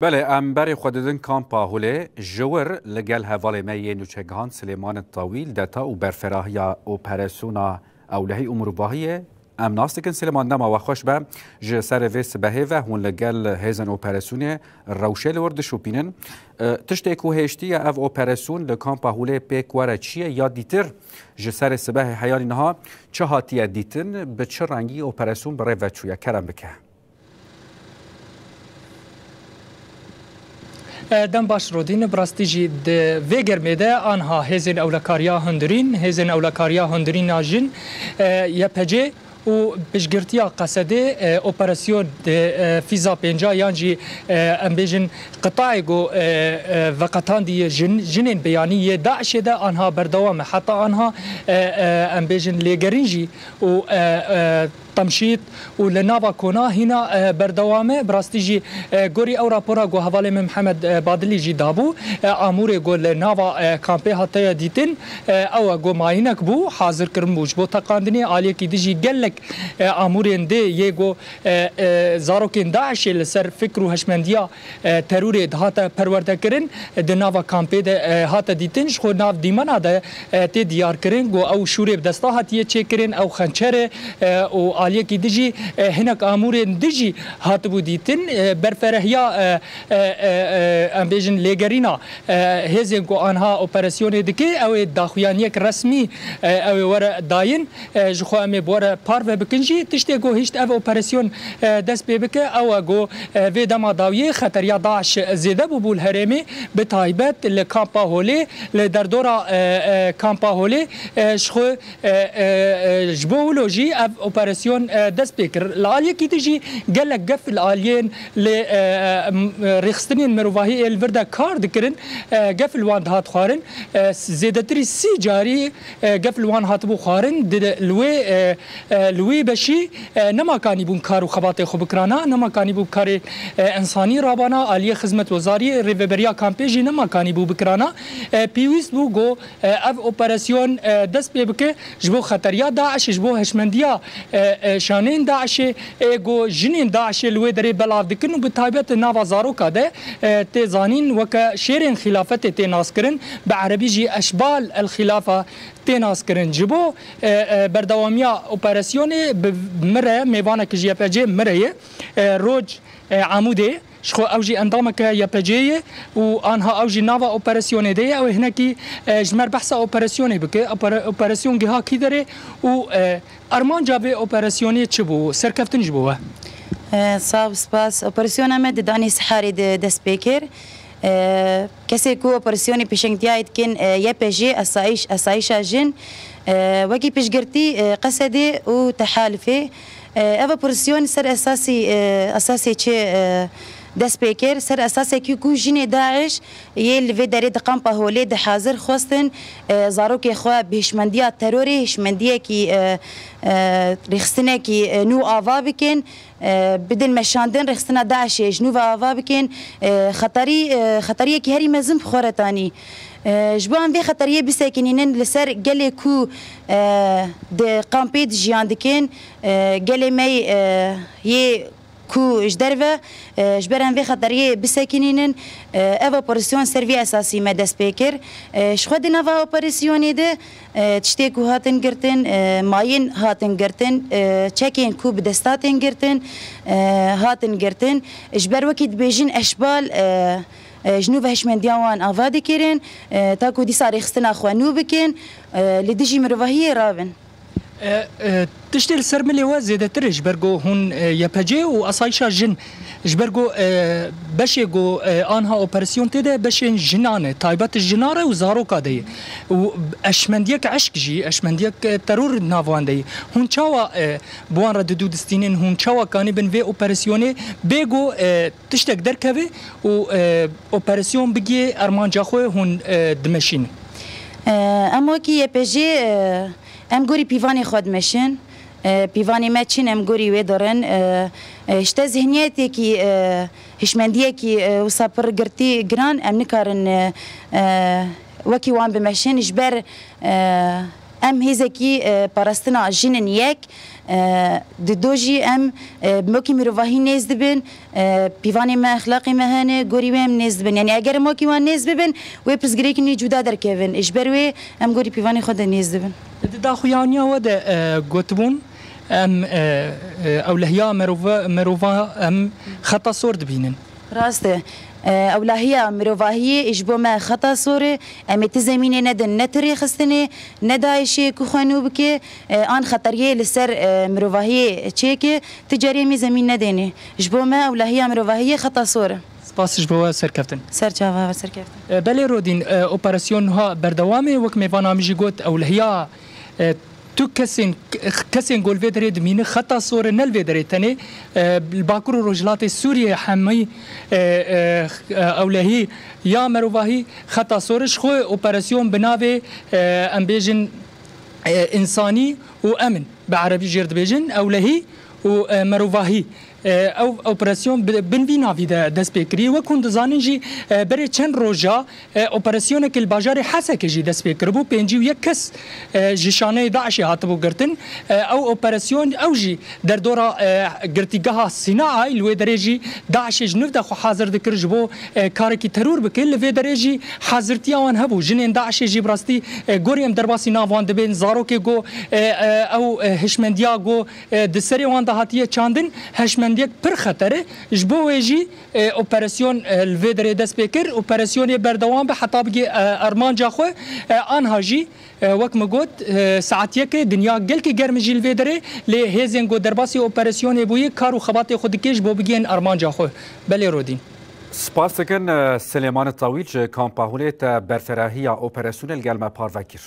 بله امبر خوددن کامپا هوله جور لگل حواله می نوچگان سلیمان الطویل دتا و برفراهیا اپراسونا اولهی امروباهیه ام ناستکن سلیمان نما و خوش به جسر ویس بهه و هون لگل هزن اپراسونه روشل ورد شوپینن تشتیکو هشتی او اپراسون لکامپا هوله پیک واره چیه یا دیتر جسر سبه حیالی نها چه هاتیه دیتن به چه رنگی اپراسون برای وچویا کرم بکه دم باش رودین براستیجی د ویگر میده آنها هزین اولکاریا هندرین هزین اولکاریا هندرین ناجین یا پجه و بشگرتیا قصده اپراسیون فیزا پنجا یانجی امبیجن قطاعی گو وقتان دی جنین بیانی داعش ده آنها بردوام حتی آنها امبیجن لیگرینجی و تمشيط ولنافا كونا هنا بردوامه براستيجي غوري او رابورا غو حواله محمد بادلي جي دابو امور غو لنافا كامبي حتى ديتن او غو ماينك بو حاضر كرموج بو تقاندني علي كي ديجي قالك امورين دي يغو زاروكين داعش لسر فكرو هشمنديا ترور هاتا پرورده كرن دنافا كامبي هاتا ديتن خو ناف ديمانا ده تي ديار كرن غو او شوري بدستا هاتيه چيكرن او خنچره او عالیه کی دیجی هنک امور دیجی هات بودیتن برفرهیا ام بیژن لیگرینا هزین کو آنها اپراسیون دکی او داخویانیک رسمی او ور داین جخو ام بور پار و بکنجی تشتی گو هیچ او اپراسیون دست بک او گو و دما داوی خطریا داعش زیده بو الهرمی به تایبت لکامپا هولی لدردورا کامپا هولی شخو جبولوجی او اپراسیون دست بکر العالیه کی تجی گلک گف العالین لرخصتنین مروفاهی الورده کار دکرن گف الوان هات خارن زیدتری سی جاری گف الوان هات بو خارن لوی بشی نما کانی بون کارو خبات خوب کرانا نما کانی بو کار انسانی رابانا عالیه خدمت وزاری ریوبریا کامپیجی نما کانی بو بکرانا پیویس بو گو اف اپراسیون دست بکه جبو خطریا داعش جبو هشمندیا شانين داعش ايغو جنين داعش لوي دري بلاف دكن بتايبت نافا زاروكا ده تزانين وك شيرين خلافته تناسكرن بعربي جي اشبال الخلافه تناسكرن جبو بردواميا اوبراسيوني بمره ميوانا كجي بجي مره روج عمودي شخو اوجي اندامك يا بجيه وانها اوجي نافا اوبراسيوني دي او هناكي جمر بحثه اوبراسيوني بك اوبراسيون جها كيدري و ارمان جابي اوبراسيوني تشبو سركفتن جبوه صاب سباس اوبراسيون مد داني سحاري دس بيكر كسي كو اوبراسيوني بيشنجتيا يتكن يا بجي اسايش جن وكي بيشغرتي قصدي وتحالفي اوبراسيون سر اساسي تشي دست بکر سر اساسی که کوچین داعش یه لوی داره دقامپا هولی ده حاضر خواستن زاروک خوا بهشمندیا تروری هشمندیا کی رخصتنه کی نو آوا بکن بدن مشاندن رخصتنه داعش نو آوا بکن خطری کی هری مزم خورتانی جبان به خطریه بسکنینن لسر گله کو د قامپید جیان دکن گله می یه کو اجدروا جبران في خطريه بساكنين ايفا اوبراسيون سيرفي اساسي ما دس بيكر شخد نافا اوبراسيون ده تشتيكو هاتن قرتن ماين هاتن قرتن تشيكين كو بدستاتن قرتن هاتن قرتن جبر وكيد بيجين اشبال جنوب هشمندياوان افادي كيرين تاكو دي صار يخستنا اخوانو بكين لديجي مروفاهيه رابن تشتغل سرملي وزيدة ترج برجو هون يبجي وأصايشة جن جبرجو بشيجو آنها أوبراسيون تده بشين جنانة تايبات الجنارة وزاروكا دي وأشمنديك عشق جي أشمنديك ترور نافوان دي هون شوا بوان رددو دستينين هون شوا كاني بن في أوبراسيوني بيجو تشتغل دركبه و أوبراسيون بيجي أرمان جاخوه هون دمشين أما كي يبجي ام گوری پیوانی خود مشن پیوانی مچین ام گوری و دارن اشته ذهنیتی کی هشمندیه کی وسافر گرتی گران ام نکارن وکی وان بمشن جبر ام هزکی پرستنا جنن یک دوجی ام موکی مروفاهی نیز دبن پیوانی ما اخلاقی مهانه گوری هم نیز دبن یعنی اگر موکی وان نیز ببن و پرسگری کنی جدا در کهون اجبروی ام گوری پیوانی خود نیز دبن دا خویانیا ود گوتبون ام اولهیا مروفا ام خطا سورد بینن راسته اولهیا مروفاهی اجبو ما خطا صوره امت زمینه ندن نتری خستنه ندایشه کو خانو بکه آن خطریه لسر مروفاهی چیکه تجاری می زمین ندنه اجبو ما اولهیا مروفاهی خطا صوره سپاس اجبو سرکفتن سرچاوا سرکفتن بله رودین اپراسیون ها بردوامه وک میوان آمیجی گوت اولهیا تو کسین گل ویدره دمینه خطا صور نل ویدره تنه باکر رجلات سوریه حمی اولهی یا مروواهی خطا صورش خو اپراسیون بناوه امبیجن انسانی و امن بعربی جرد بیجن اولهی و مروواهی او اپراسیون بنوینا ویده دست بکری و کند زانین جی بره چند روزا اپراسیون کل باجار حسه که جی دست بکر بو پنجی و یک کس جشانه داعشی هاتبو گرتن او اپراسیون او جی در دورا گرتیگاه صناعه لوی درجی داعش جنوب دخو حاضر دکر جبو کارکی ترور بکل لوی درجی حاضرتی آن هبو جنین داعش جی براستی گوریم درباسی ناوان دبین زارو که گو او هشمندیا گو دسری وان دهاتیه چاندن هشمند یک پر خطره جبو ویجی اپراسیون الویدر دست بکر اپراسیون بردوام به حتی بگی ارمان جاخو آنها جی وقت مگود ساعت یک دنیا گل که گرم جی الویدره لی هزین گو درباسی اپراسیون بوی کارو خبات خود کش بو بگین ارمان جاخو بله رودین سپاس کن سلیمان طاویل کامپاهولیت برفراهی اپراسیون الگلمه پاروکر